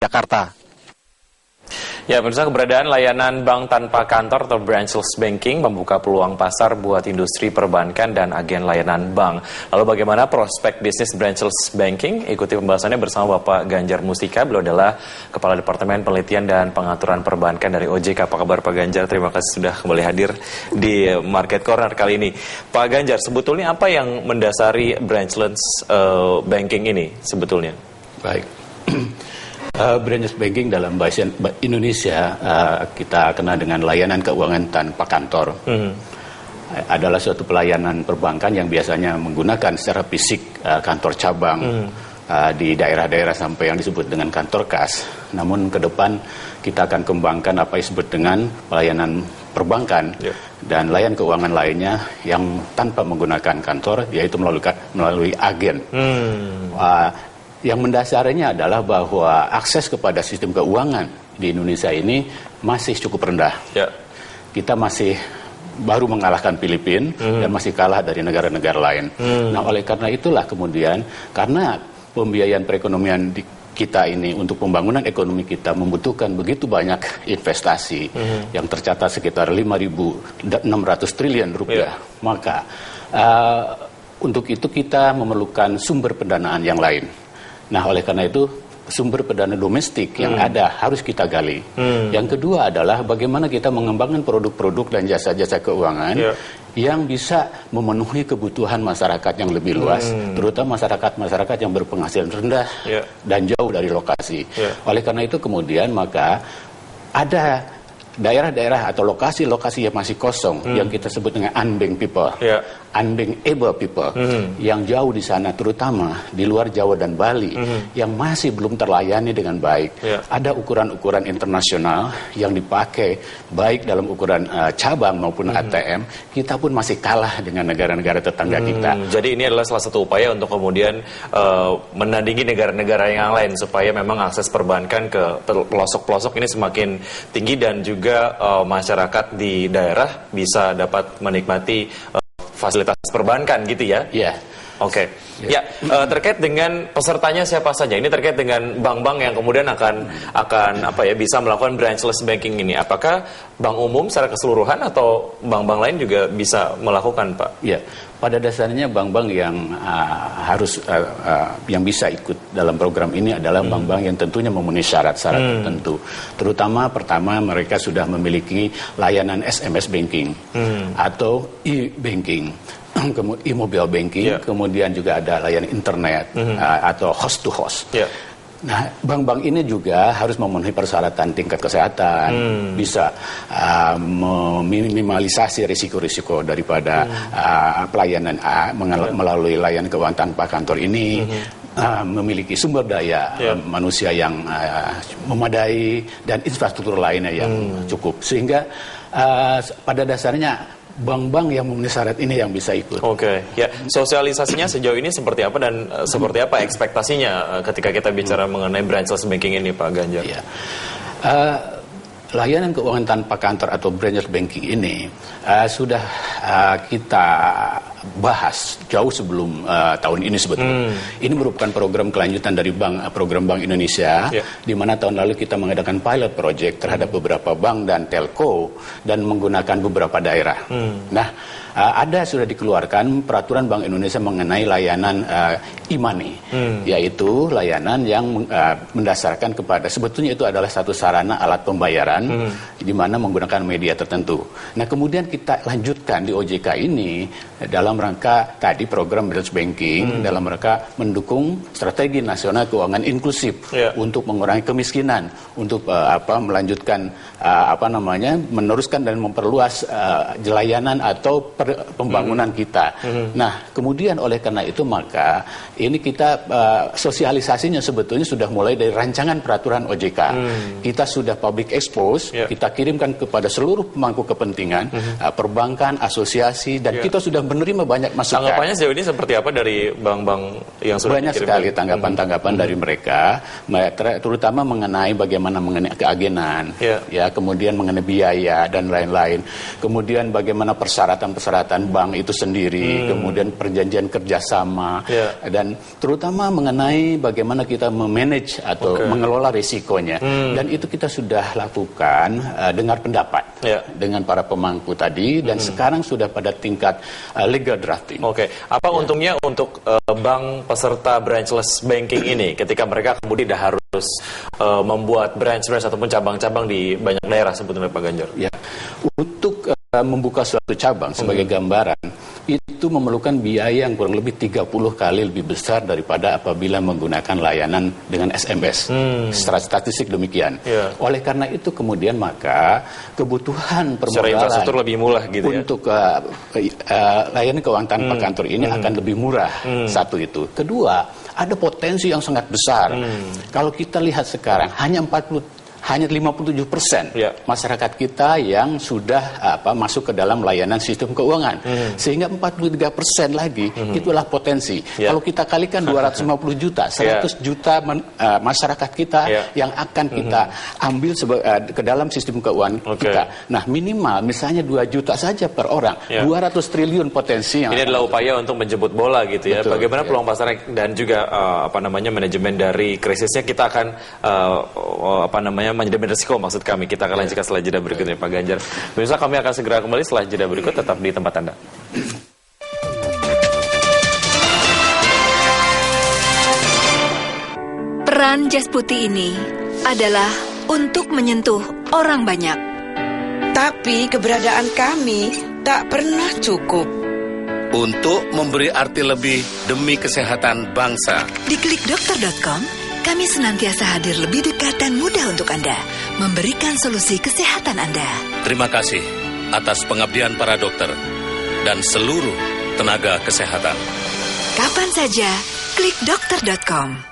Jakarta. Ya, pemirsa, keberadaan layanan bank tanpa kantor atau branchless banking membuka peluang pasar buat industri perbankan dan agen layanan bank. Lalu bagaimana prospek bisnis branchless banking? Ikuti pembahasannya bersama Bapak Ganjar Mustika. Beliau adalah Kepala Departemen Penelitian dan Pengaturan Perbankan dari OJK. Apa kabar Pak Ganjar? Terima kasih sudah kembali hadir di Market Corner kali ini. Pak Ganjar, sebetulnya apa yang mendasari branchless banking ini sebetulnya? Baik. Branchless banking dalam bahasa Indonesia kita kenal dengan layanan keuangan tanpa kantor. Adalah suatu pelayanan perbankan yang biasanya menggunakan secara fisik kantor cabang di daerah-daerah sampai yang disebut dengan kantor kas. Namun ke depan kita akan kembangkan apa yang disebut dengan pelayanan perbankan dan layanan keuangan lainnya yang tanpa menggunakan kantor, yaitu melalui agen. Yang mendasarinya adalah bahwa akses kepada sistem keuangan di Indonesia ini masih cukup rendah. Kita masih baru mengalahkan Filipina dan masih kalah dari negara-negara lain. Nah, oleh karena itulah kemudian, karena pembiayaan perekonomian di kita ini untuk pembangunan ekonomi kita membutuhkan begitu banyak investasi yang tercatat sekitar 5.600 triliun rupiah. Maka untuk itu kita memerlukan sumber pendanaan yang lain. Nah, oleh karena itu sumber pendanaan domestik yang ada harus kita gali. Yang kedua adalah bagaimana kita mengembangkan produk-produk dan jasa-jasa keuangan yang bisa memenuhi kebutuhan masyarakat yang lebih luas, terutama masyarakat yang berpenghasilan rendah dan jauh dari lokasi. Oleh karena itu kemudian maka ada daerah-daerah atau lokasi-lokasi yang masih kosong yang kita sebut dengan unbanked people, unbanked able people, yang jauh di sana, terutama di luar Jawa dan Bali, yang masih belum terlayani dengan baik. Ada ukuran-ukuran internasional yang dipakai baik dalam ukuran cabang maupun ATM, kita pun masih kalah dengan negara-negara tetangga kita. Jadi ini adalah salah satu upaya untuk kemudian menandingi negara-negara yang lain supaya memang akses perbankan ke pelosok-pelosok ini semakin tinggi dan juga masyarakat di daerah bisa dapat menikmati fasilitas perbankan gitu ya? Iya. Oke. Ya, terkait dengan pesertanya siapa saja? Ini terkait dengan bank-bank yang kemudian akan apa ya bisa melakukan branchless banking ini. Apakah bank umum secara keseluruhan atau bank-bank lain juga bisa melakukan, Pak? Iya. Pada dasarnya bank-bank yang yang bisa ikut dalam program ini adalah bank-bank yang tentunya memenuhi syarat-syarat tertentu. Terutama pertama mereka sudah memiliki layanan SMS banking atau e-banking, e-mobile banking, kemudian juga ada layanan internet atau host to host. Nah, bank-bank ini juga harus memenuhi persyaratan tingkat kesehatan, bisa meminimalisasi risiko-risiko daripada pelayanan melalui layanan keuangan tanpa kantor ini, memiliki sumber daya manusia yang memadai dan infrastruktur lainnya yang cukup. Sehingga pada dasarnya bank-bank yang memenuhi syarat ini yang bisa ikut. Oke, ya. Sosialisasinya sejauh ini seperti apa dan seperti apa ekspektasinya ketika kita bicara mengenai branchless banking ini, Pak Ganjar? Ya. Layanan keuangan tanpa kantor atau branchless banking ini sudah kita bahas jauh sebelum tahun ini sebetulnya. Ini merupakan program kelanjutan dari program Bank Indonesia, di mana tahun lalu kita mengadakan pilot project terhadap beberapa bank dan telco dan menggunakan beberapa daerah. Nah, ada sudah dikeluarkan peraturan Bank Indonesia mengenai layanan e-money, yaitu layanan yang mendasarkan kepada sebetulnya itu adalah satu sarana alat pembayaran di mana menggunakan media tertentu. Nah, kemudian kita lanjutkan di OJK ini dalam rangka tadi program branchless banking, dalam rangka mendukung strategi nasional keuangan inklusif untuk mengurangi kemiskinan, untuk melanjutkan meneruskan dan memperluas layanan atau pembangunan kita. Nah, kemudian oleh karena itu maka ini kita sosialisasinya sebetulnya sudah mulai dari rancangan peraturan OJK. Kita sudah public expose, kita kirimkan kepada seluruh pemangku kepentingan, perbankan, asosiasi, dan kita sudah menerima banyak masukan. Tanggapannya sejauh ini seperti apa dari bank-bank yang sudah banyak sekali tanggapan-tanggapan dari mereka, terutama mengenai bagaimana mengenai keagenan, ya kemudian mengenai biaya dan lain-lain, kemudian bagaimana persyaratan persyaratan bank itu sendiri, kemudian perjanjian kerjasama, dan terutama mengenai bagaimana kita memanage atau mengelola risikonya. Dan itu kita sudah lakukan dengar pendapat dengan para pemangku tadi, dan sekarang sudah pada tingkat legal drafting. Apa untungnya untuk bank peserta branchless banking ini ketika mereka kemudian tidak harus membuat branch ataupun cabang-cabang di banyak daerah sebetulnya Pak Ganjar? Ya, untuk membuka suatu cabang sebagai gambaran itu memerlukan biaya yang kurang lebih 30 kali lebih besar daripada apabila menggunakan layanan dengan SMS. Secara statistik demikian. Oleh karena itu kemudian maka kebutuhan permodalan infrastruktur lebih murah gitu untuk layanan keuangan tanpa kantor ini akan lebih murah. Satu itu. Kedua, ada potensi yang sangat besar. Kalau kita lihat sekarang hanya 57% masyarakat kita yang sudah masuk ke dalam layanan sistem keuangan. Sehingga 43% lagi itulah potensi. Kalau kita kalikan 250 juta, 100 juta masyarakat kita yang akan kita ambil ke dalam sistem keuangan kita. Nah, minimal misalnya 2 juta saja per orang, 200 triliun potensi yang ini adalah upaya untuk menjemput bola gitu ya. Betul, bagaimana peluang pasar dan juga manajemen dari krisisnya, kita akan manajemen risiko maksud kami. Kita akan lanjutkan setelah jeda berikutnya Pak Ganjar. Pemirsa, kami akan segera kembali setelah jeda berikut, tetap di tempat Anda. Peran jas putih ini adalah untuk menyentuh orang banyak. Tapi keberadaan kami tak pernah cukup untuk memberi arti lebih demi kesehatan bangsa. Di klikdokter.com, kami senantiasa hadir lebih dekat dan mudah untuk Anda, memberikan solusi kesehatan Anda. Terima kasih atas pengabdian para dokter dan seluruh tenaga kesehatan. Kapan saja, klikdokter.com.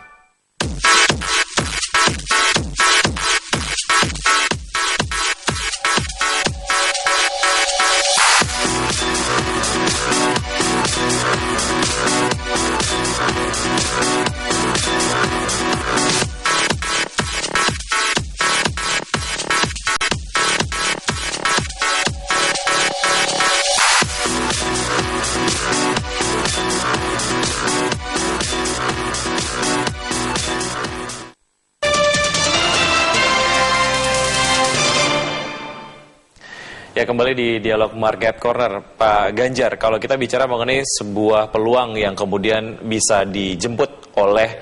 Ya, kembali di Dialog Market Corner, Pak Ganjar. Kalau kita bicara mengenai sebuah peluang yang kemudian bisa dijemput oleh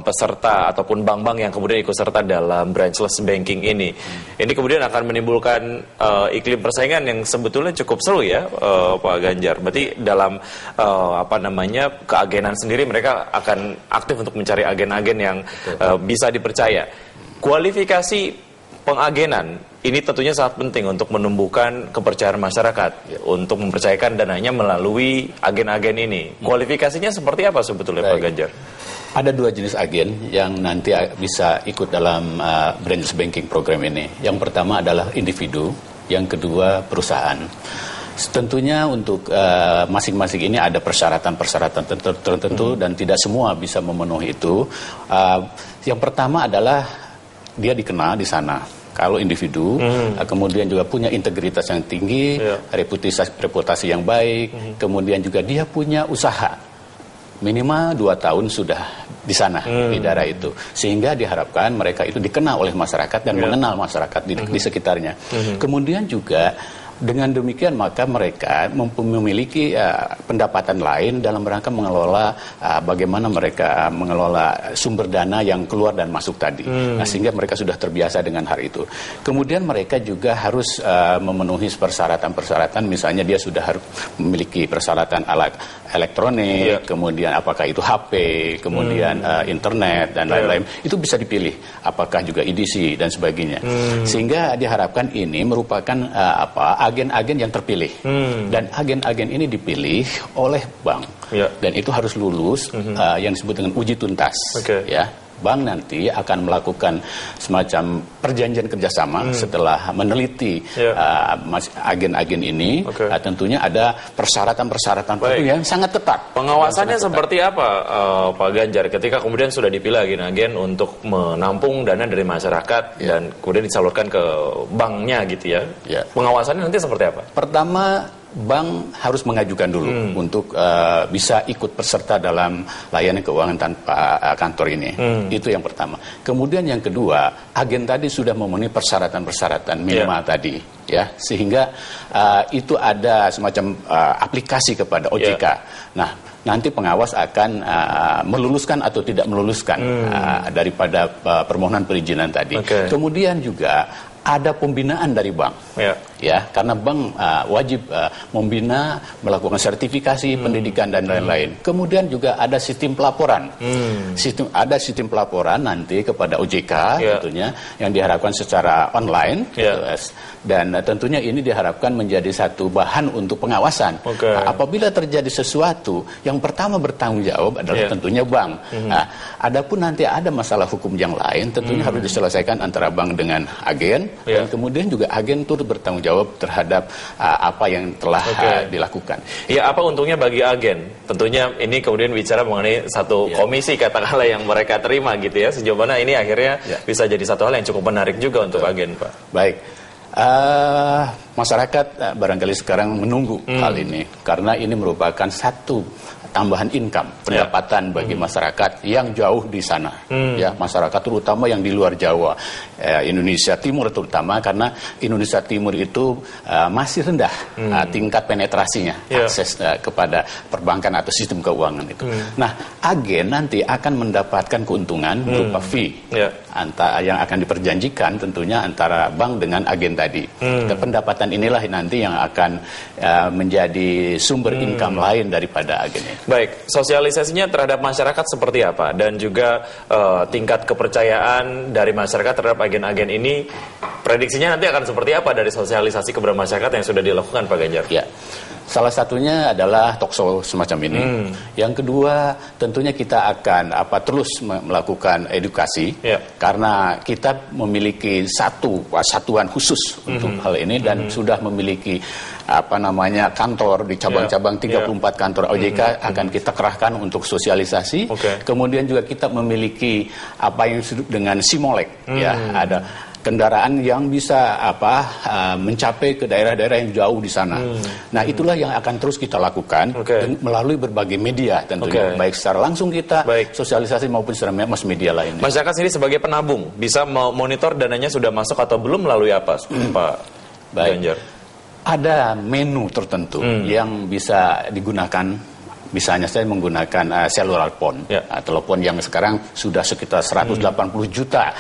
peserta ataupun bank-bank yang kemudian ikut serta dalam branchless banking ini kemudian akan menimbulkan iklim persaingan yang sebetulnya cukup seru ya, Pak Ganjar. Berarti dalam keagenan sendiri mereka akan aktif untuk mencari agen-agen yang bisa dipercaya. Kualifikasi pengagenan ini tentunya sangat penting untuk menumbuhkan kepercayaan masyarakat untuk mempercayakan dananya melalui agen-agen ini. Kualifikasinya seperti apa sebetulnya Pak Ganjar? Ada 2 jenis agen yang nanti bisa ikut dalam branchless banking program ini. Yang pertama adalah individu, yang kedua perusahaan. Tentunya untuk masing-masing ini ada persyaratan-persyaratan tertentu dan tidak semua bisa memenuhi itu. Yang pertama adalah dia dikenal di sana. Kalau individu, kemudian juga punya integritas yang tinggi, reputasi yang baik, kemudian juga dia punya usaha. Minimal 2 tahun sudah di sana, di daerah itu. Sehingga diharapkan mereka itu dikenal oleh masyarakat dan mengenal masyarakat di sekitarnya. Kemudian juga dengan demikian maka mereka memiliki pendapatan lain dalam rangka mengelola bagaimana mereka mengelola sumber dana yang keluar dan masuk tadi. Nah, sehingga mereka sudah terbiasa dengan hal itu. Kemudian mereka juga harus memenuhi persyaratan-persyaratan, misalnya dia sudah harus memiliki persyaratan alat elektronik, kemudian apakah itu HP, kemudian internet dan lain-lain. Itu bisa dipilih, apakah juga EDC dan sebagainya. Sehingga diharapkan ini merupakan agen-agen yang terpilih, dan agen-agen ini dipilih oleh bank, dan itu harus lulus yang disebut dengan uji tuntas. Ya, bank nanti akan melakukan semacam perjanjian kerjasama setelah meneliti agen-agen ini. Tentunya ada persyaratan-persyaratan yang sangat ketat. Pengawasannya seperti apa, Pak Ganjar, ketika kemudian sudah dipilih agen-agen untuk menampung dana dari masyarakat dan kemudian disalurkan ke banknya gitu ya? Pengawasannya nanti seperti apa? Pertama, bank harus mengajukan dulu untuk bisa ikut peserta dalam layanan keuangan tanpa kantor ini. Itu yang pertama. Kemudian yang kedua, agen tadi sudah memenuhi persyaratan-persyaratan minimal tadi, ya, sehingga itu ada semacam aplikasi kepada OJK. Nah, nanti pengawas akan meluluskan atau tidak meluluskan daripada permohonan perizinan tadi. Kemudian juga ada pembinaan dari bank, ya, karena bank wajib membina, melakukan sertifikasi pendidikan dan lain-lain. Kemudian juga ada sistem pelaporan, ada sistem pelaporan nanti kepada OJK tentunya yang diharapkan secara online, dan tentunya ini diharapkan menjadi satu bahan untuk pengawasan. Nah, apabila terjadi sesuatu, yang pertama bertanggung jawab adalah tentunya bank. Nah, adapun nanti ada masalah hukum yang lain, tentunya harus diselesaikan antara bank dengan agen. Dan kemudian juga agen turut bertanggung jawab terhadap apa yang telah dilakukan. Ya, apa untungnya bagi agen? Tentunya ini kemudian bicara mengenai satu komisi katakanlah yang mereka terima gitu ya. Sejauh mana ini akhirnya bisa jadi satu hal yang cukup menarik juga untuk agen, Pak? Baik. Masyarakat barangkali sekarang menunggu hal ini karena ini merupakan satu tambahan income, pendapatan bagi masyarakat yang jauh di sana, ya, masyarakat terutama yang di luar Jawa, Indonesia Timur terutama, karena Indonesia Timur itu masih rendah tingkat penetrasinya, akses kepada perbankan atau sistem keuangan itu. Nah, agen nanti akan mendapatkan keuntungan berupa fee yang akan diperjanjikan tentunya antara bank dengan agen tadi. Pendapatan inilah nanti yang akan menjadi sumber income lain daripada agennya. Baik, sosialisasinya terhadap masyarakat seperti apa? Dan juga tingkat kepercayaan dari masyarakat terhadap agen-agen ini, prediksinya nanti akan seperti apa dari sosialisasi kepada masyarakat yang sudah dilakukan, Pak Ganjar? Ya, salah satunya adalah talkshow semacam ini. Yang kedua, tentunya kita akan terus melakukan edukasi, karena kita memiliki satuan khusus untuk hal ini dan sudah memiliki kantor di cabang-cabang 34 kantor OJK akan kita kerahkan untuk sosialisasi. Kemudian juga kita memiliki apa yang disebut dengan Simolek, ya, ada kendaraan yang bisa mencapai ke daerah-daerah yang jauh di sana. Nah, itulah yang akan terus kita lakukan melalui berbagai media tentunya, baik secara langsung kita sosialisasi maupun secara mass media lainnya. Masyarakat sendiri sebagai penabung bisa monitor dananya sudah masuk atau belum melalui apa, Pak Ganjar? Ada menu tertentu yang bisa digunakan. Misalnya saya menggunakan cellular phone, telepon yang sekarang sudah sekitar 180 juta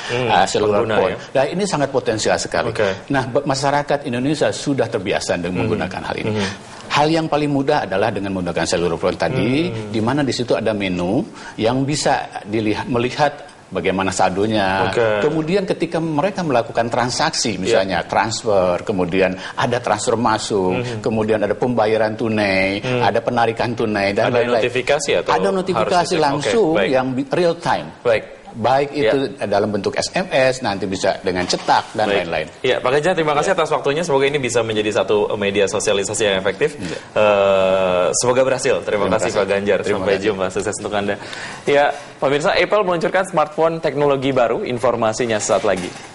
cellular phone. Nah, ini sangat potensial sekali. Nah, masyarakat Indonesia sudah terbiasa dengan menggunakan hal ini. Hal yang paling mudah adalah dengan menggunakan cellular phone tadi, di mana di situ ada menu yang bisa melihat bagaimana saldonya. Kemudian ketika mereka melakukan transaksi, misalnya transfer, kemudian ada transfer masuk, kemudian ada pembayaran tunai, ada penarikan tunai, dan lain-lain. Ada notifikasi langsung yang real time. Baik itu dalam bentuk SMS, nanti bisa dengan cetak, dan lain-lain. Ya, Pak Ganjar, terima kasih atas waktunya. Semoga ini bisa menjadi satu media sosialisasi yang efektif. Semoga berhasil. Terima kasih Pak Ganjar. Sampai jumpa. Sukses untuk Anda. Ya, pemirsa, Apple meluncurkan smartphone teknologi baru. Informasinya sesaat lagi.